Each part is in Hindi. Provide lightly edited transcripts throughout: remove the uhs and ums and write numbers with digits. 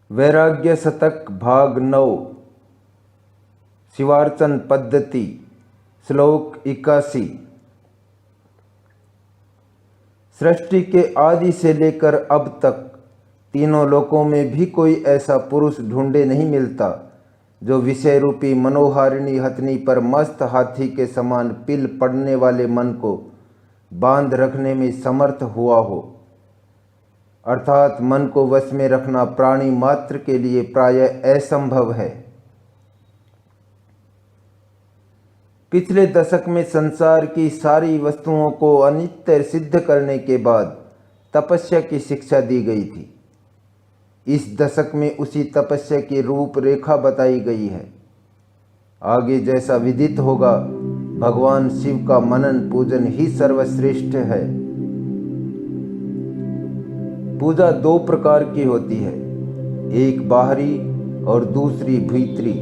वैराग्य शतक भाग 9 शिवार्चन पद्धति श्लोक 81। सृष्टि के आदि से लेकर अब तक तीनों लोकों में भी कोई ऐसा पुरुष ढूंढे नहीं मिलता जो विषय रूपी मनोहारिणी हथनी पर मस्त हाथी के समान पिल पड़ने वाले मन को बांध रखने में समर्थ हुआ हो। अर्थात मन को वश में रखना प्राणी मात्र के लिए प्रायः असंभव है। पिछले दशक में संसार की सारी वस्तुओं को अनित्य सिद्ध करने के बाद तपस्या की शिक्षा दी गई थी। इस दशक में उसी तपस्या की रूपरेखा बताई गई है। आगे जैसा विदित होगा, भगवान शिव का मनन पूजन ही सर्वश्रेष्ठ है। पूजा दो प्रकार की होती है, एक बाहरी और दूसरी भीतरी।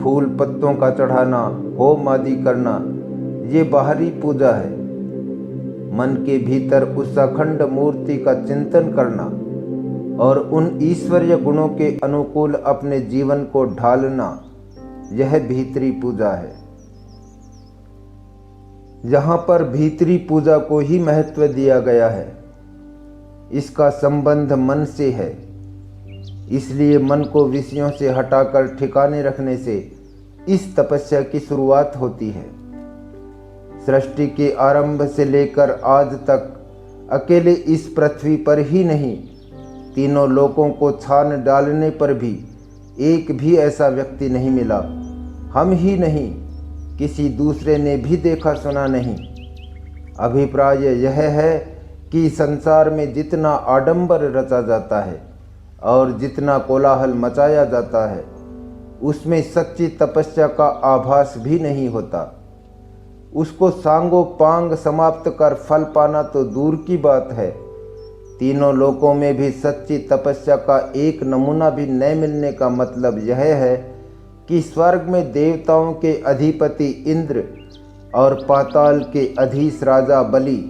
फूल पत्तों का चढ़ाना, होम आदि करना, ये बाहरी पूजा है। मन के भीतर उस अखंड मूर्ति का चिंतन करना और उन ईश्वरीय गुणों के अनुकूल अपने जीवन को ढालना, यह भीतरी पूजा है। यहाँ पर भीतरी पूजा को ही महत्व दिया गया है। इसका संबंध मन से है, इसलिए मन को विषयों से हटाकर ठिकाने रखने से इस तपस्या की शुरुआत होती है। सृष्टि के आरंभ से लेकर आज तक अकेले इस पृथ्वी पर ही नहीं, तीनों लोकों को छान डालने पर भी एक भी ऐसा व्यक्ति नहीं मिला। हम ही नहीं, किसी दूसरे ने भी देखा सुना नहीं। अभिप्राय यह है कि संसार में जितना आडंबर रचा जाता है और जितना कोलाहल मचाया जाता है, उसमें सच्ची तपस्या का आभास भी नहीं होता। उसको सांगो पांग समाप्त कर फल पाना तो दूर की बात है, तीनों लोकों में भी सच्ची तपस्या का एक नमूना भी न मिलने का मतलब यह है कि स्वर्ग में देवताओं के अधिपति इंद्र और पाताल के अधीश राजा बलि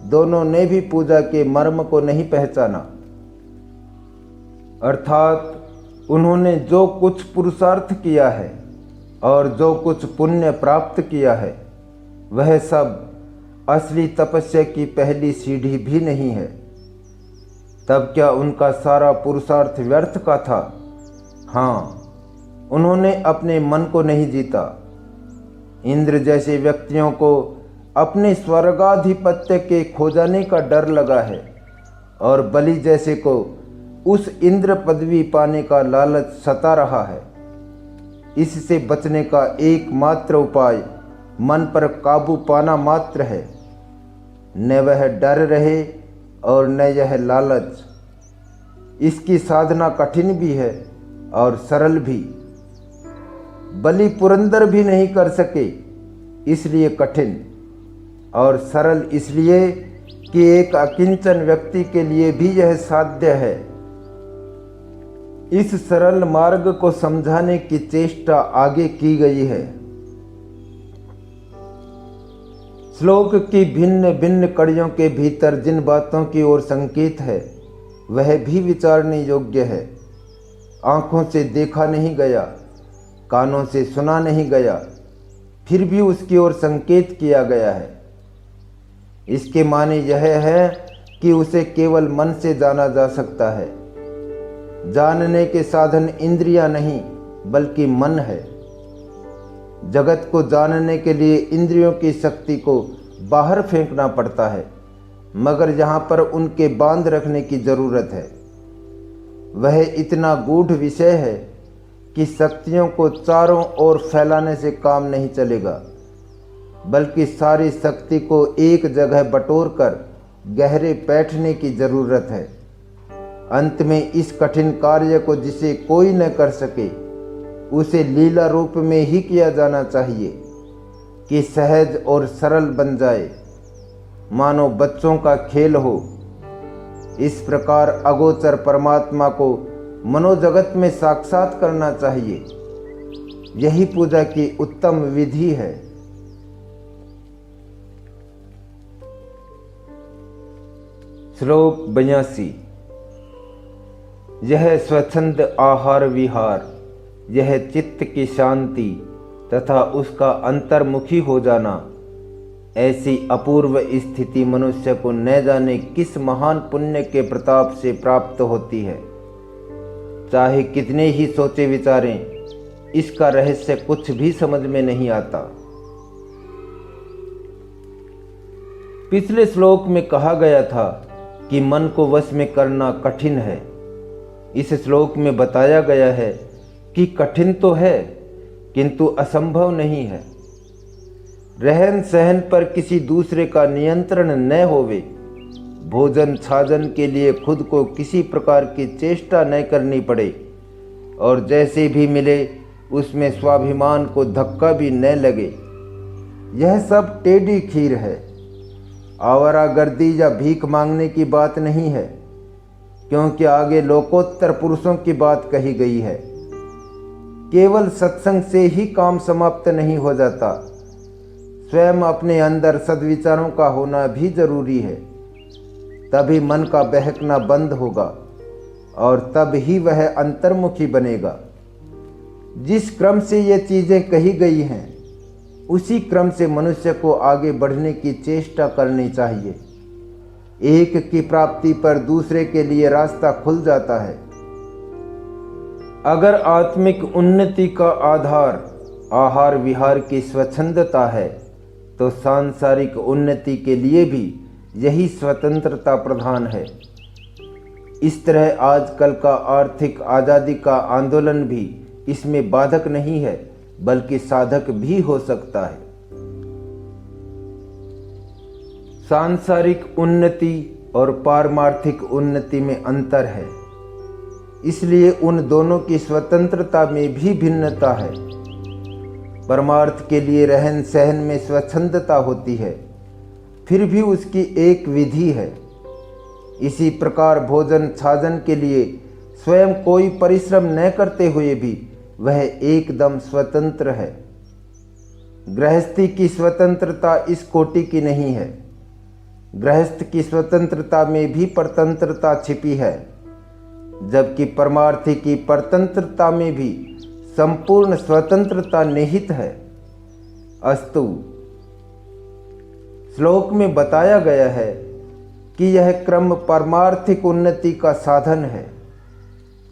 दोनों ने भी पूजा के मर्म को नहीं पहचाना। अर्थात उन्होंने जो कुछ पुरुषार्थ किया है और जो कुछ पुण्य प्राप्त किया है, वह सब असली तपस्या की पहली सीढ़ी भी नहीं है। तब क्या उनका सारा पुरुषार्थ व्यर्थ का था? हाँ, उन्होंने अपने मन को नहीं जीता। इंद्र जैसे व्यक्तियों को अपने स्वर्गाधिपत्य के खो जाने का डर लगा है और बलि जैसे को उस इंद्र पदवी पाने का लालच सता रहा है। इससे बचने का एकमात्र उपाय मन पर काबू पाना मात्र है। न वह डर रहे और न यह लालच। इसकी साधना कठिन भी है और सरल भी। बलि पुरंदर भी नहीं कर सके, इसलिए कठिन, और सरल इसलिए कि एक अकिंचन व्यक्ति के लिए भी यह साध्य है। इस सरल मार्ग को समझाने की चेष्टा आगे की गई है। श्लोक की भिन्न भिन्न कड़ियों के भीतर जिन बातों की ओर संकेत है, वह भी विचारने योग्य है। आंखों से देखा नहीं गया, कानों से सुना नहीं गया, फिर भी उसकी ओर संकेत किया गया है। इसके माने यह है कि उसे केवल मन से जाना जा सकता है। जानने के साधन इंद्रियां नहीं, बल्कि मन है। जगत को जानने के लिए इंद्रियों की शक्ति को बाहर फेंकना पड़ता है, मगर यहाँ पर उनके बांध रखने की जरूरत है। वह इतना गूढ़ विषय है कि शक्तियों को चारों ओर फैलाने से काम नहीं चलेगा, बल्कि सारी शक्ति को एक जगह बटोरकर गहरे बैठने की जरूरत है। अंत में इस कठिन कार्य को जिसे कोई न कर सके, उसे लीला रूप में ही किया जाना चाहिए कि सहज और सरल बन जाए, मानो बच्चों का खेल हो। इस प्रकार अगोचर परमात्मा को मनोजगत में साक्षात करना चाहिए। यही पूजा की उत्तम विधि है। श्लोक 82। यह स्वच्छंद आहार विहार, यह चित्त की शांति तथा उसका अंतर्मुखी हो जाना, ऐसी अपूर्व स्थिति मनुष्य को न जाने किस महान पुण्य के प्रताप से प्राप्त होती है। चाहे कितने ही सोचे विचारें, इसका रहस्य कुछ भी समझ में नहीं आता। पिछले श्लोक में कहा गया था कि मन को वश में करना कठिन है। इस श्लोक में बताया गया है कि कठिन तो है किंतु असंभव नहीं है। रहन सहन पर किसी दूसरे का नियंत्रण न होवे, भोजन छाजन के लिए खुद को किसी प्रकार की चेष्टा न करनी पड़े और जैसे भी मिले उसमें स्वाभिमान को धक्का भी न लगे, यह सब टेढ़ी खीर है। आवारागर्दी या भीख मांगने की बात नहीं है, क्योंकि आगे लोकोत्तर पुरुषों की बात कही गई है। केवल सत्संग से ही काम समाप्त नहीं हो जाता, स्वयं अपने अंदर सद्विचारों का होना भी जरूरी है। तभी मन का बहकना बंद होगा और तब ही वह अंतर्मुखी बनेगा। जिस क्रम से ये चीज़ें कही गई हैं, उसी क्रम से मनुष्य को आगे बढ़ने की चेष्टा करनी चाहिए। एक की प्राप्ति पर दूसरे के लिए रास्ता खुल जाता है। अगर आत्मिक उन्नति का आधार आहार विहार की स्वच्छंदता है, तो सांसारिक उन्नति के लिए भी यही स्वतंत्रता प्रधान है। इस तरह आजकल का आर्थिक आज़ादी का आंदोलन भी इसमें बाधक नहीं है, बल्कि साधक भी हो सकता है। सांसारिक उन्नति और पारमार्थिक उन्नति में अंतर है, इसलिए उन दोनों की स्वतंत्रता में भी भिन्नता है। परमार्थ के लिए रहन सहन में स्वच्छंदता होती है, फिर भी उसकी एक विधि है। इसी प्रकार भोजन छाजन के लिए स्वयं कोई परिश्रम न करते हुए भी वह एकदम स्वतंत्र है। गृहस्थी की स्वतंत्रता इस कोटि की नहीं है। गृहस्थ की स्वतंत्रता में भी परतंत्रता छिपी है, जबकि परमार्थी की परतंत्रता में भी संपूर्ण स्वतंत्रता निहित है। अस्तु, श्लोक में बताया गया है कि यह क्रम परमार्थिक उन्नति का साधन है।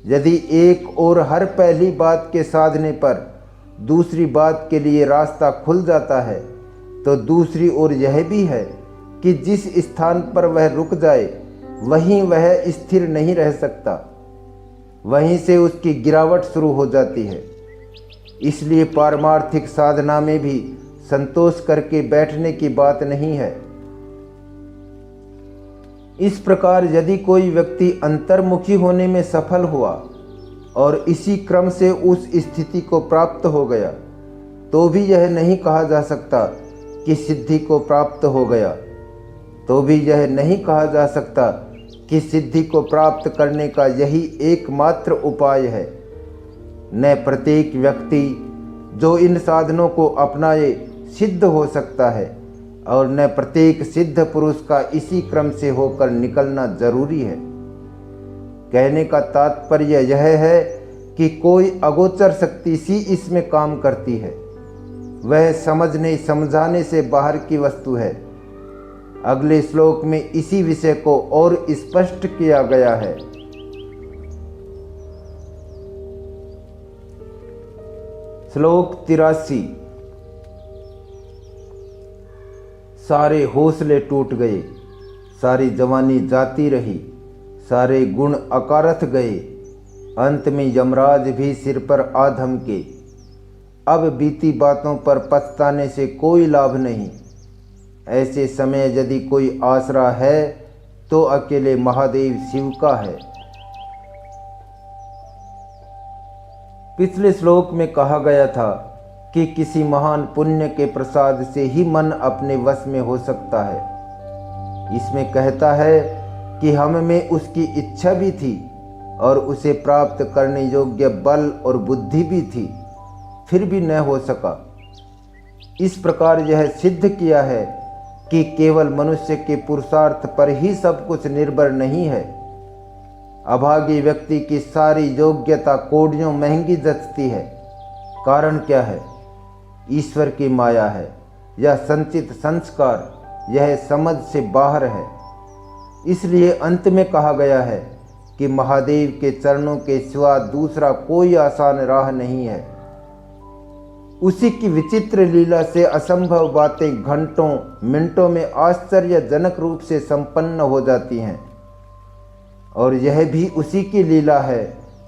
यदि एक और हर पहली बात के साधने पर दूसरी बात के लिए रास्ता खुल जाता है, तो दूसरी ओर यह भी है कि जिस स्थान पर वह रुक जाए वहीं वह स्थिर नहीं रह सकता, वहीं से उसकी गिरावट शुरू हो जाती है। इसलिए पारमार्थिक साधना में भी संतोष करके बैठने की बात नहीं है। इस प्रकार यदि कोई व्यक्ति अंतर्मुखी होने में सफल हुआ और इसी क्रम से उस स्थिति को प्राप्त हो गया, तो भी यह नहीं कहा जा सकता कि सिद्धि को प्राप्त हो गया, तो भी यह नहीं कहा जा सकता कि सिद्धि को प्राप्त करने का यही एकमात्र उपाय है। न प्रत्येक व्यक्ति जो इन साधनों को अपनाए सिद्ध हो सकता है और न प्रत्येक सिद्ध पुरुष का इसी क्रम से होकर निकलना जरूरी है। कहने का तात्पर्य यह है कि कोई अगोचर शक्ति सी इसमें काम करती है, वह समझने समझाने से बाहर की वस्तु है। अगले श्लोक में इसी विषय को और स्पष्ट किया गया है। श्लोक 83। सारे हौसले टूट गए, सारी जवानी जाती रही, सारे गुण अकारथ गए, अंत में यमराज भी सिर पर आ धमके। अब बीती बातों पर पछताने से कोई लाभ नहीं। ऐसे समय यदि कोई आसरा है तो अकेले महादेव शिव का है। पिछले श्लोक में कहा गया था कि किसी महान पुण्य के प्रसाद से ही मन अपने वश में हो सकता है। इसमें कहता है कि हम में उसकी इच्छा भी थी और उसे प्राप्त करने योग्य बल और बुद्धि भी थी, फिर भी न हो सका। इस प्रकार यह सिद्ध किया है कि केवल मनुष्य के पुरुषार्थ पर ही सब कुछ निर्भर नहीं है। अभागी व्यक्ति की सारी योग्यता कोड़ियों महंगी जचती है। कारण क्या है? ईश्वर की माया है। यह संचित संस्कार, यह समझ से बाहर है। इसलिए अंत में कहा गया है कि महादेव के चरणों के सिवा दूसरा कोई आसान राह नहीं है। उसी की विचित्र लीला से असंभव बातें घंटों मिनटों में आश्चर्यजनक रूप से संपन्न हो जाती हैं। और यह भी उसी की लीला है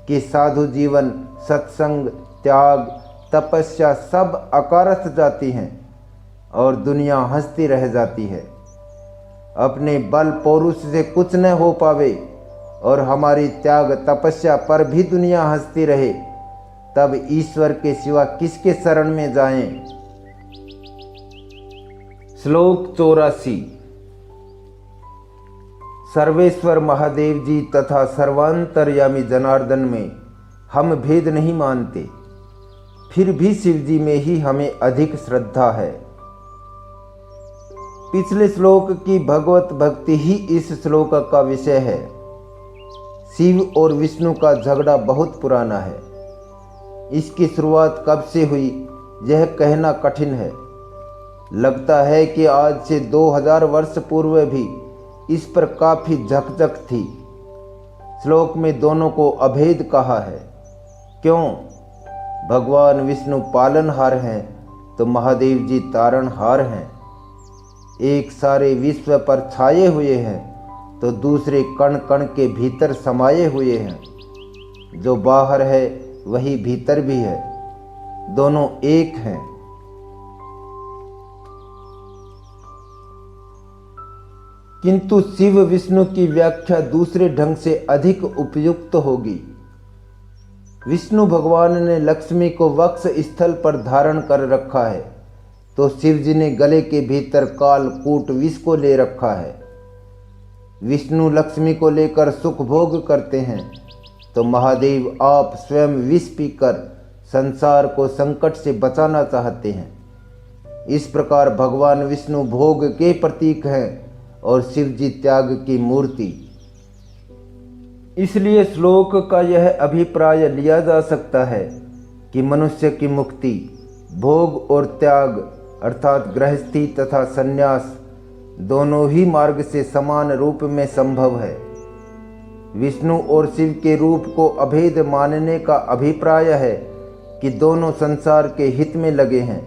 कि साधु जीवन, सत्संग, त्याग, तपस्या सब अकारथ जाती हैं और दुनिया हंसती रह जाती है। अपने बल पौरुष से कुछ न हो पावे और हमारी त्याग तपस्या पर भी दुनिया हंसती रहे, तब ईश्वर के सिवा किसके शरण में जाएं? श्लोक 84। सर्वेश्वर महादेव जी तथा सर्वांतर्यामी जनार्दन में हम भेद नहीं मानते, फिर भी शिव जी में ही हमें अधिक श्रद्धा है। पिछले श्लोक की भगवत भक्ति ही इस श्लोक का विषय है। शिव और विष्णु का झगड़ा बहुत पुराना है। इसकी शुरुआत कब से हुई यह कहना कठिन है। लगता है कि आज से 2000 वर्ष पूर्व भी इस पर काफी झकझक थी। श्लोक में दोनों को अभेद कहा है। क्यों? भगवान विष्णु पालनहार हैं तो महादेव जी तारणहार हैं। एक सारे विश्व पर छाए हुए हैं तो दूसरे कण कण के भीतर समाये हुए हैं। जो बाहर है वही भीतर भी है, दोनों एक हैं। किंतु शिव विष्णु की व्याख्या दूसरे ढंग से अधिक उपयुक्त होगी। विष्णु भगवान ने लक्ष्मी को वक्ष स्थल पर धारण कर रखा है तो शिव जी ने गले के भीतर काल कूट विष को ले रखा है। विष्णु लक्ष्मी को लेकर सुख भोग करते हैं तो महादेव आप स्वयं विष पीकर संसार को संकट से बचाना चाहते हैं। इस प्रकार भगवान विष्णु भोग के प्रतीक हैं और शिव जी त्याग की मूर्ति। इसलिए श्लोक का यह अभिप्राय लिया जा सकता है कि मनुष्य की मुक्ति भोग और त्याग अर्थात गृहस्थी तथा संन्यास दोनों ही मार्ग से समान रूप में संभव है। विष्णु और शिव के रूप को अभेद मानने का अभिप्राय है कि दोनों संसार के हित में लगे हैं।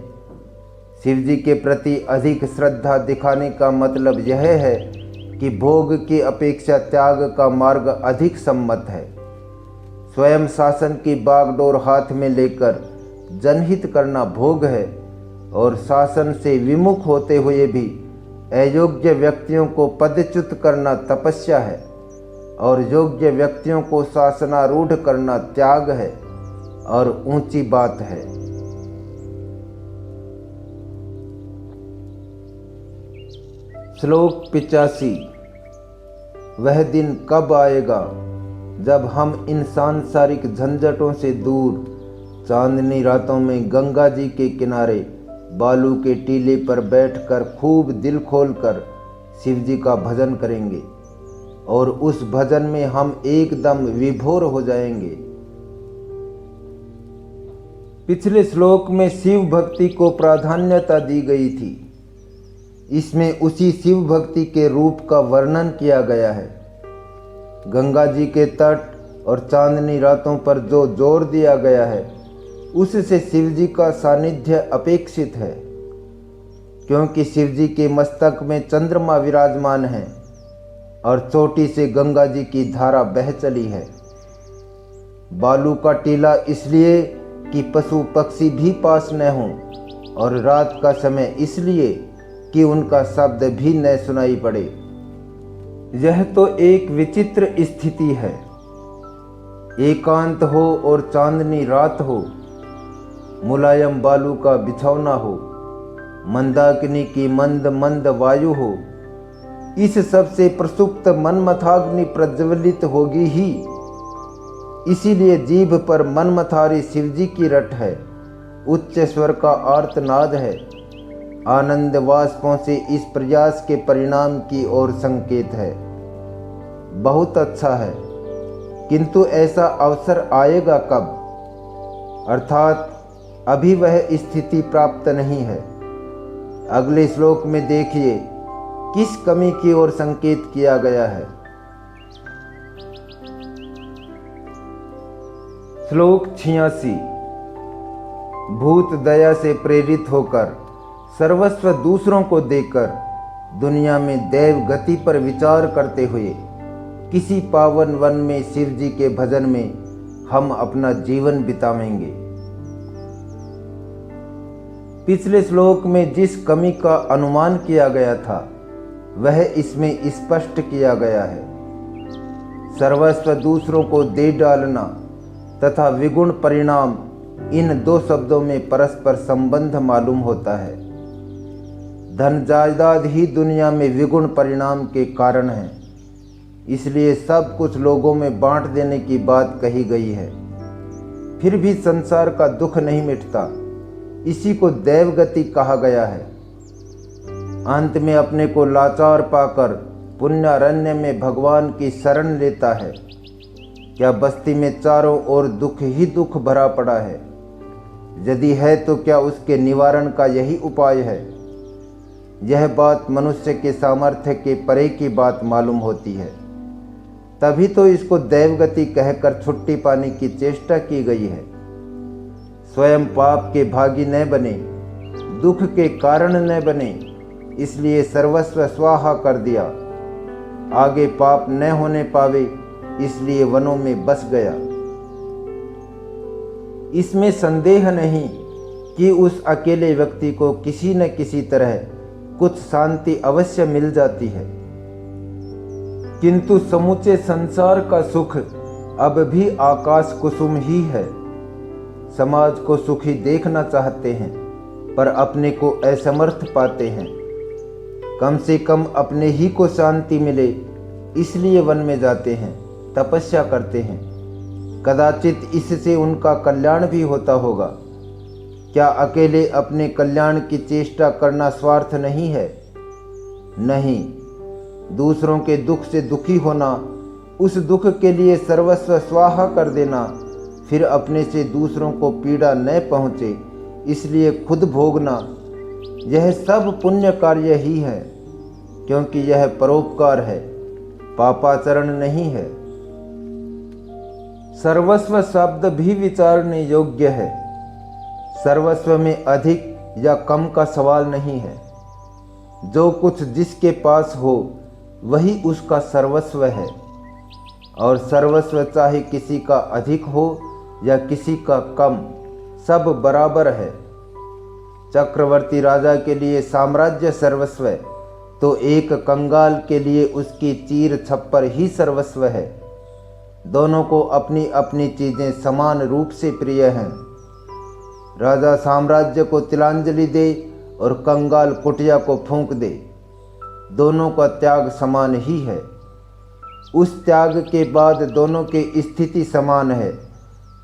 शिव जी के प्रति अधिक श्रद्धा दिखाने का मतलब यह है कि भोग की अपेक्षा त्याग का मार्ग अधिक सम्मत है। स्वयं शासन की बागडोर हाथ में लेकर जनहित करना भोग है और शासन से विमुख होते हुए भी अयोग्य व्यक्तियों को पदच्युत करना तपस्या है और योग्य व्यक्तियों को शासनारूढ़ करना त्याग है और ऊंची बात है। श्लोक 85। वह दिन कब आएगा जब हम इन सांसारिक झंझटों से दूर चांदनी रातों में गंगा जी के किनारे बालू के टीले पर बैठकर खूब दिल खोलकर शिव जी का भजन करेंगे और उस भजन में हम एकदम विभोर हो जाएंगे। पिछले श्लोक में शिव भक्ति को प्राधान्यता दी गई थी। इसमें उसी शिव भक्ति के रूप का वर्णन किया गया है। गंगा जी के तट और चांदनी रातों पर जो जोर दिया गया है उससे शिव जी का सानिध्य अपेक्षित है, क्योंकि शिव जी के मस्तक में चंद्रमा विराजमान है और चोटी से गंगा जी की धारा बह चली है। बालू का टीला इसलिए कि पशु पक्षी भी पास न हों और रात का समय इसलिए कि उनका शब्द भी न सुनाई पड़े। यह तो एक विचित्र स्थिति है। एकांत हो और चांदनी रात हो, मुलायम बालू का बिछौना हो, मंदाकिनी की मंद मंद वायु हो, इस सब से प्रसुप्त मनमथाग्नि प्रज्वलित होगी ही। इसीलिए जीभ पर मनमथारी शिवजी की रट है, उच्च स्वर का आर्तनाद है। आनंद वाष्पों से इस प्रयास के परिणाम की ओर संकेत है। बहुत अच्छा है। किंतु ऐसा अवसर आएगा कब, अर्थात अभी वह स्थिति प्राप्त नहीं है। अगले श्लोक में देखिए किस कमी की ओर संकेत किया गया है। श्लोक 86। भूत दया से प्रेरित होकर सर्वस्व दूसरों को देकर दुनिया में दैव गति पर विचार करते हुए किसी पावन वन में शिव जी के भजन में हम अपना जीवन बितावेंगे। पिछले श्लोक में जिस कमी का अनुमान किया गया था वह इसमें स्पष्ट किया गया है। सर्वस्व दूसरों को दे डालना तथा विगुण परिणाम, इन दो शब्दों में परस्पर संबंध मालूम होता है। धन जायदाद ही दुनिया में विगुण परिणाम के कारण है, इसलिए सब कुछ लोगों में बांट देने की बात कही गई है। फिर भी संसार का दुख नहीं मिटता, इसी को दैवगति कहा गया है। अंत में अपने को लाचार पाकर पुण्यारण्य में भगवान की शरण लेता है। क्या बस्ती में चारों ओर दुख ही दुख भरा पड़ा है? यदि है तो क्या उसके निवारण का यही उपाय है? यह बात मनुष्य के सामर्थ्य के परे की बात मालूम होती है। तभी तो इसको दैवगति कहकर छुट्टी पाने की चेष्टा की गई है। स्वयं पाप के भागी न बने, दुख के कारण न बने, इसलिए सर्वस्व स्वाहा कर दिया। आगे पाप न होने पावे, इसलिए वनों में बस गया। इसमें संदेह नहीं कि उस अकेले व्यक्ति को किसी न किसी तरह कुछ शांति अवश्य मिल जाती है, किंतु समूचे संसार का सुख अब भी आकाश कुसुम ही है। समाज को सुखी देखना चाहते हैं पर अपने को असमर्थ पाते हैं। कम से कम अपने ही को शांति मिले इसलिए वन में जाते हैं, तपस्या करते हैं। कदाचित इससे उनका कल्याण भी होता होगा। क्या अकेले अपने कल्याण की चेष्टा करना स्वार्थ नहीं है? नहीं, दूसरों के दुख से दुखी होना, उस दुख के लिए सर्वस्व स्वाहा कर देना, फिर अपने से दूसरों को पीड़ा न पहुँचे इसलिए खुद भोगना, यह सब पुण्य कार्य ही है, क्योंकि यह परोपकार है, पापाचरण नहीं है। सर्वस्व शब्द भी विचारने योग्य है। सर्वस्व में अधिक या कम का सवाल नहीं है। जो कुछ जिसके पास हो वही उसका सर्वस्व है, और सर्वस्व चाहे किसी का अधिक हो या किसी का कम, सब बराबर है। चक्रवर्ती राजा के लिए साम्राज्य सर्वस्व है, तो एक कंगाल के लिए उसकी चीर छप्पर ही सर्वस्व है। दोनों को अपनी अपनी चीज़ें समान रूप से प्रिय हैं। राजा साम्राज्य को तिलांजलि दे और कंगाल कुटिया को फूंक दे, दोनों का त्याग समान ही है। उस त्याग के बाद दोनों की स्थिति समान है,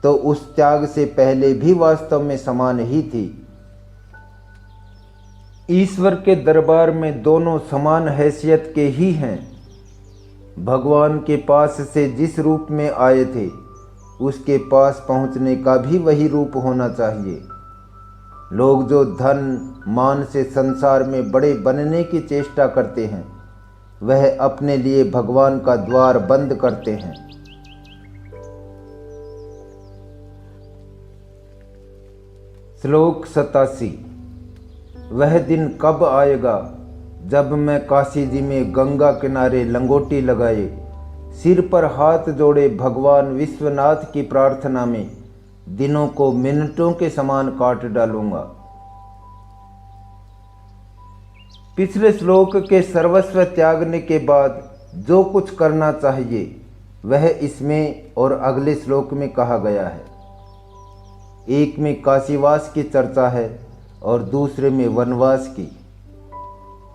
तो उस त्याग से पहले भी वास्तव में समान ही थी। ईश्वर के दरबार में दोनों समान हैसियत के ही हैं। भगवान के पास से जिस रूप में आए थे उसके पास पहुंचने का भी वही रूप होना चाहिए। लोग जो धन मान से संसार में बड़े बनने की चेष्टा करते हैं, वह अपने लिए भगवान का द्वार बंद करते हैं। श्लोक 87। वह दिन कब आएगा जब मैं काशी जी में गंगा किनारे लंगोटी लगाए, सिर पर हाथ जोड़े भगवान विश्वनाथ की प्रार्थना में दिनों को मिनटों के समान काट डालूंगा। पिछले श्लोक के सर्वस्व त्यागने के बाद जो कुछ करना चाहिए वह इसमें और अगले श्लोक में कहा गया है। एक में काशीवास की चर्चा है और दूसरे में वनवास की।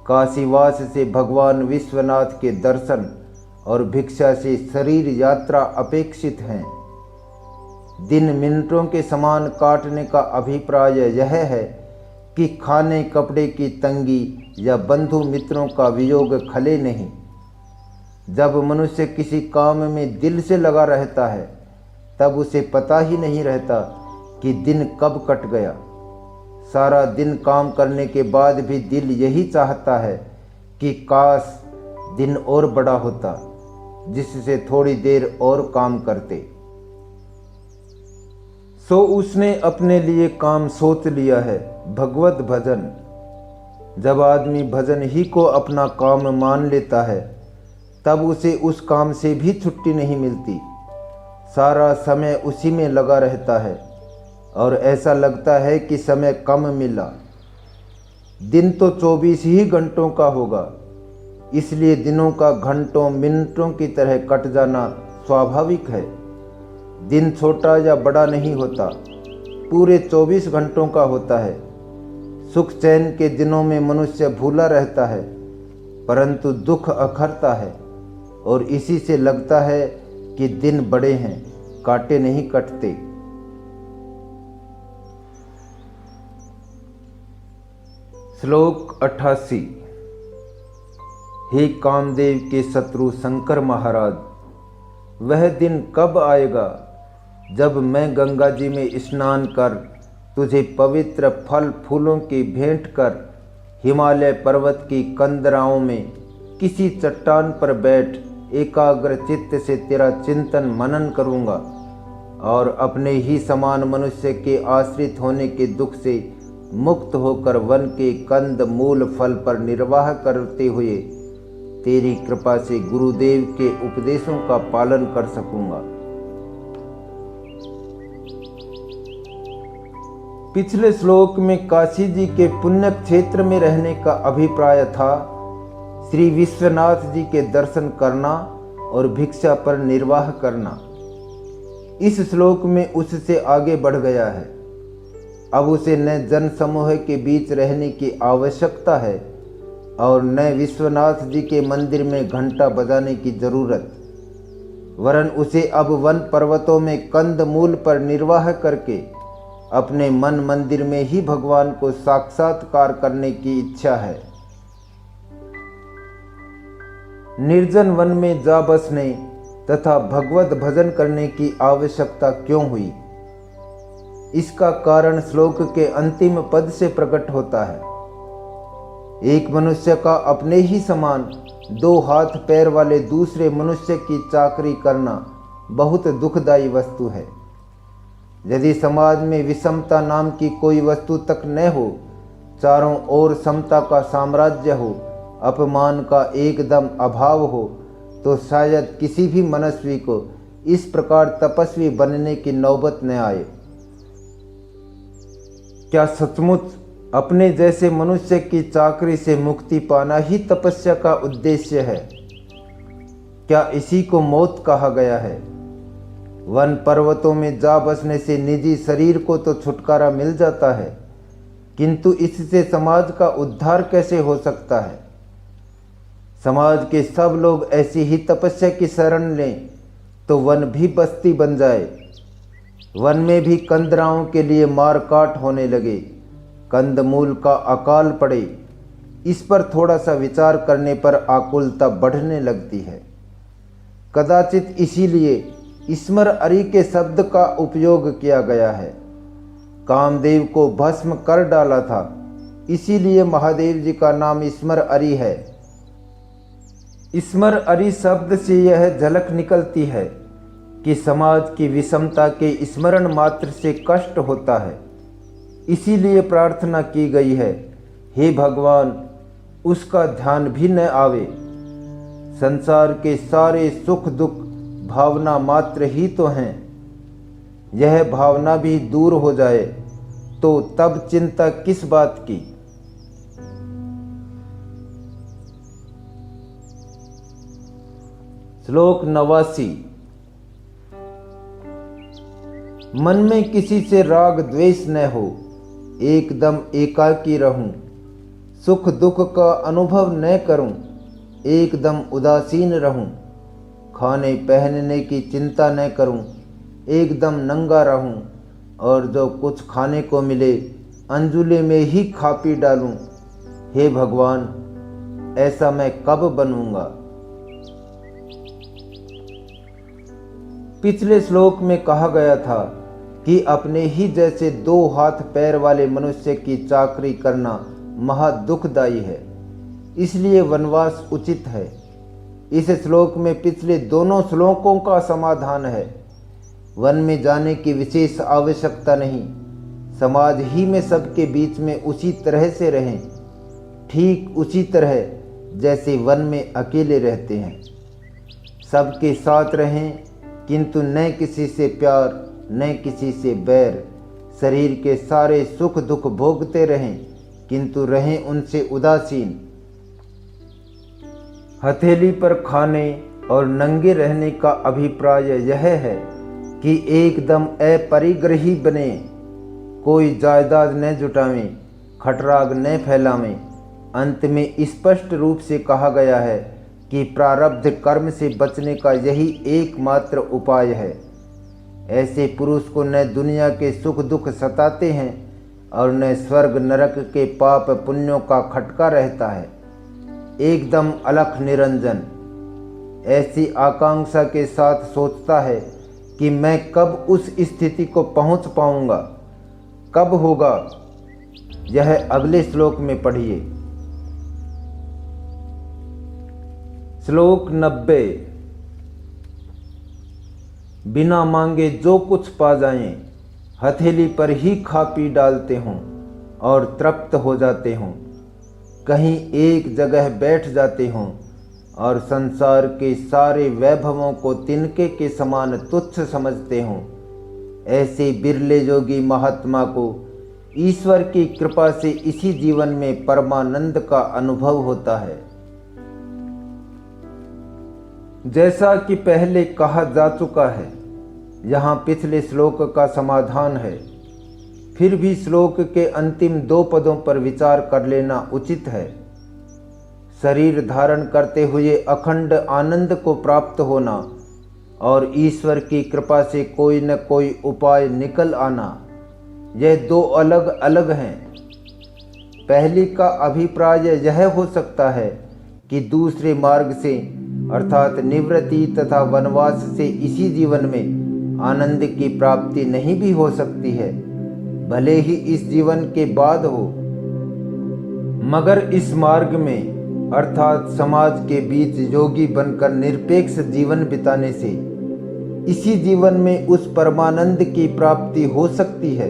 काशीवास से भगवान विश्वनाथ के दर्शन और भिक्षा से शरीर यात्रा अपेक्षित हैं। दिन मिनटों के समान काटने का अभिप्राय यह है कि खाने कपड़े की तंगी या बंधु मित्रों का वियोग खले नहीं। जब मनुष्य किसी काम में दिल से लगा रहता है तब उसे पता ही नहीं रहता कि दिन कब कट गया। सारा दिन काम करने के बाद भी दिल यही चाहता है कि काश दिन और बड़ा होता, जिससे थोड़ी देर और काम करते। सो उसने अपने लिए काम सोच लिया है, भगवत भजन। जब आदमी भजन ही को अपना काम मान लेता है तब उसे उस काम से भी छुट्टी नहीं मिलती। सारा समय उसी में लगा रहता है और ऐसा लगता है कि समय कम मिला। दिन तो 24 ही घंटों का होगा, इसलिए दिनों का घंटों मिनटों की तरह कट जाना स्वाभाविक है। दिन छोटा या बड़ा नहीं होता, पूरे 24 घंटों का होता है। सुख चैन के दिनों में मनुष्य भूला रहता है, परंतु दुख अखरता है और इसी से लगता है कि दिन बड़े हैं, कांटे नहीं कटते। श्लोक 88। हे कामदेव के शत्रु शंकर महाराज, वह दिन कब आएगा जब मैं गंगा जी में स्नान कर तुझे पवित्र फल फूलों की भेंट कर हिमालय पर्वत की कंदराओं में किसी चट्टान पर बैठ एकाग्र चित्त से तेरा चिंतन मनन करूँगा और अपने ही समान मनुष्य के आश्रित होने के दुख से मुक्त होकर वन के कंद मूल फल पर निर्वाह करते हुए तेरी कृपा से गुरुदेव के उपदेशों का पालन कर सकूंगा। पिछले श्लोक में काशी जी के पुण्य क्षेत्र में रहने का अभिप्राय था श्री विश्वनाथ जी के दर्शन करना और भिक्षा पर निर्वाह करना। इस श्लोक में उससे आगे बढ़ गया है। अब उसे न जन समूह के बीच रहने की आवश्यकता है और न विश्वनाथ जी के मंदिर में घंटा बजाने की जरूरत, वरन उसे अब वन पर्वतों में कंद मूल पर निर्वाह करके अपने मन मंदिर में ही भगवान को साक्षात्कार करने की इच्छा है। निर्जन वन में जा बसने तथा भगवत भजन करने की आवश्यकता क्यों हुई, इसका कारण श्लोक के अंतिम पद से प्रकट होता है। एक मनुष्य का अपने ही समान 2 हाथ पैर वाले दूसरे मनुष्य की चाकरी करना बहुत दुखदायी वस्तु है। यदि समाज में विषमता नाम की कोई वस्तु तक न हो, चारों ओर समता का साम्राज्य हो, अपमान का एकदम अभाव हो, तो शायद किसी भी मनस्वी को इस प्रकार तपस्वी बनने की नौबत न आए। क्या सचमुच अपने जैसे मनुष्य की चाकरी से मुक्ति पाना ही तपस्या का उद्देश्य है? क्या इसी को मौत कहा गया है? वन पर्वतों में जा बसने से निजी शरीर को तो छुटकारा मिल जाता है, किंतु इससे समाज का उद्धार कैसे हो सकता है? समाज के सब लोग ऐसी ही तपस्या की शरण लें तो वन भी बस्ती बन जाए। वन में भी कंदराओं के लिए मार काट होने लगे, कंदमूल का अकाल पड़े। इस पर थोड़ा सा विचार करने पर आकुलता बढ़ने लगती है। कदाचित इसीलिए स्मर अरि के शब्द का उपयोग किया गया है। कामदेव को भस्म कर डाला था, इसीलिए महादेव जी का नाम स्मर अरि है। स्मर अरि शब्द से यह झलक निकलती है कि समाज की विषमता के स्मरण मात्र से कष्ट होता है। इसीलिए प्रार्थना की गई है, हे भगवान उसका ध्यान भी न आवे। संसार के सारे सुख दुख भावना मात्र ही तो हैं। यह भावना भी दूर हो जाए तो तब चिंता किस बात की। श्लोक 89। मन में किसी से राग द्वेष न हो, एकदम एकाकी रहूं। सुख दुख का अनुभव न करूं, एकदम उदासीन रहूं। खाने पहनने की चिंता न करूं, एकदम नंगा रहूं और जो कुछ खाने को मिले अंजुले में ही खा पी डालूं। हे भगवान, ऐसा मैं कब बनूंगा? पिछले श्लोक में कहा गया था कि अपने ही जैसे 2 हाथ पैर वाले मनुष्य की चाकरी करना महा दुखदायी है, इसलिए वनवास उचित है। इस श्लोक में पिछले दोनों श्लोकों का समाधान है। वन में जाने की विशेष आवश्यकता नहीं, समाज ही में सबके बीच में उसी तरह से रहें, ठीक उसी तरह जैसे वन में अकेले रहते हैं। सबके साथ रहें, किंतु न किसी से प्यार न किसी से बैर। शरीर के सारे सुख दुख भोगते रहें, किंतु रहें उनसे उदासीन। हथेली पर खाने और नंगे रहने का अभिप्राय यह है कि एकदम अपरिग्रही बने, कोई जायदाद न जुटावें, खटराग न फैलावें। अंत में स्पष्ट रूप से कहा गया है कि प्रारब्ध कर्म से बचने का यही एकमात्र उपाय है। ऐसे पुरुष को न दुनिया के सुख दुख सताते हैं और न स्वर्ग नरक के पाप पुण्यों का खटका रहता है। एकदम अलख निरंजन ऐसी आकांक्षा के साथ सोचता है कि मैं कब उस स्थिति को पहुंच पाऊंगा, कब होगा। यह अगले श्लोक में पढ़िए। श्लोक 90। बिना मांगे जो कुछ पा जाएं, हथेली पर ही खा पी डालते हों और तृप्त हो जाते हों, कहीं एक जगह बैठ जाते हों और संसार के सारे वैभवों को तिनके के समान तुच्छ समझते हों, ऐसे बिरले योगी महात्मा को ईश्वर की कृपा से इसी जीवन में परमानंद का अनुभव होता है। जैसा कि पहले कहा जा चुका है, यहाँ पिछले श्लोक का समाधान है। फिर भी श्लोक के अंतिम 2 पदों पर विचार कर लेना उचित है। शरीर धारण करते हुए अखंड आनंद को प्राप्त होना और ईश्वर की कृपा से कोई न कोई उपाय निकल आना, यह 2 अलग अलग हैं। पहली का अभिप्राय यह हो सकता है कि दूसरे मार्ग से अर्थात निवृत्ति तथा वनवास से इसी जीवन में आनंद की प्राप्ति नहीं भी हो सकती है, भले ही इस जीवन के बाद हो। मगर इस मार्ग में अर्थात समाज के बीच योगी बनकर निरपेक्ष जीवन बिताने से इसी जीवन में उस परमानंद की प्राप्ति हो सकती है।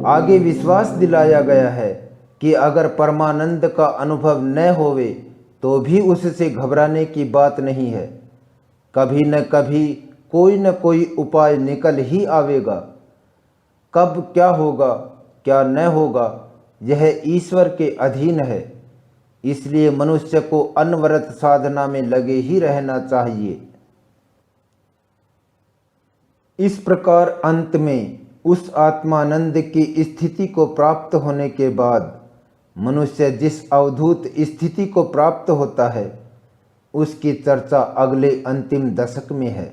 आगे विश्वास दिलाया गया है कि अगर परमानंद का अनुभव न होवे तो भी उससे घबराने की बात नहीं है। कभी न कभी कोई न कोई उपाय निकल ही आवेगा। कब क्या होगा क्या न होगा यह ईश्वर के अधीन है। इसलिए मनुष्य को अनवरत साधना में लगे ही रहना चाहिए। इस प्रकार अंत में उस आत्मानंद की स्थिति को प्राप्त होने के बाद मनुष्य जिस अवधूत स्थिति को प्राप्त होता है उसकी चर्चा अगले अंतिम दशक में है।